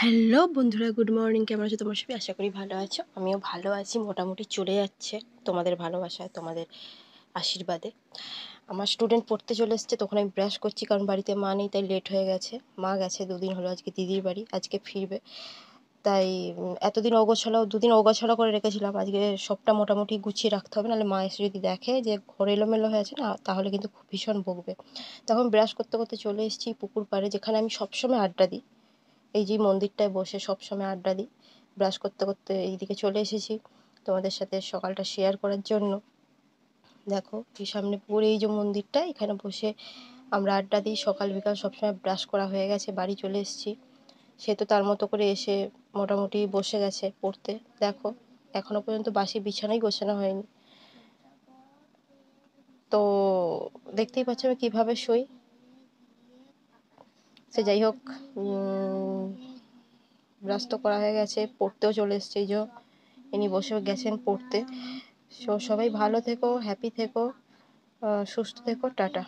Hello বন্ধুরা, good morning. কেমন আছো তোমার সবাই? আশা করি ভালো আছো। আমিও ভালো আছি, মোটামুটি চলে যাচ্ছে তোমাদের ভালোবাসায়, তোমাদের আশীর্বাদে। আমার স্টুডেন্ট পড়তে চলে এসছে, তখন আমি ব্রাশ করছি, কারণ বাড়িতে মা নেই, তাই লেট হয়ে গেছে। মা গেছে 2 দিন হলো, আজকে দিদির বাড়ি, আজকে ফিরবে। তাই এতদিন অগোছালো, 2 দিন অগোছালো করে রেখেছিলাম, আজকে সবটা মোটামুটি গুছিয়ে রাখতে হবে, নাহলে মা এসে যদি দেখে যে ঘর এলোমেলো হয়ে আছে না, তাহলে কিন্তু খুব ভীষণ বকবে। তখন ব্রাশ করতে করতে চলে এসেছি পুকুর পাড়ে, যেখানে আমি সবসময় আড্ডা দিই। এই যে মন্দিরটায় বসে সবসময় আড্ডা দিই। ব্রাশ করতে করতে এইদিকে চলে এসেছি তোমাদের সাথে সকালটা শেয়ার করার জন্য। দেখো এই সামনে পুকুর, এই যে মন্দিরটা, এখানে বসে আমরা আড্ডা দিই সকাল বিকাল। সবসময় ব্রাশ করা হয়ে গেছে, বাড়ি চলে এসেছি। সে তো তার মতো করে এসে মোটামুটি বসে গেছে পড়তে। দেখো এখনো পর্যন্ত বাসি বিছানাই গোছানো হয়নি। তো দেখতেই পাচ্ছ আমি কীভাবে শুই। সে যাই হোক, ব্রাশ তো করা হয়ে গেছে, পড়তেও চলে এসছে। এই যে ইনি বসে গেছেন পড়তে। সবাই ভালো থেকো, হ্যাপি থেকো, সুস্থ থেকো, টাটা।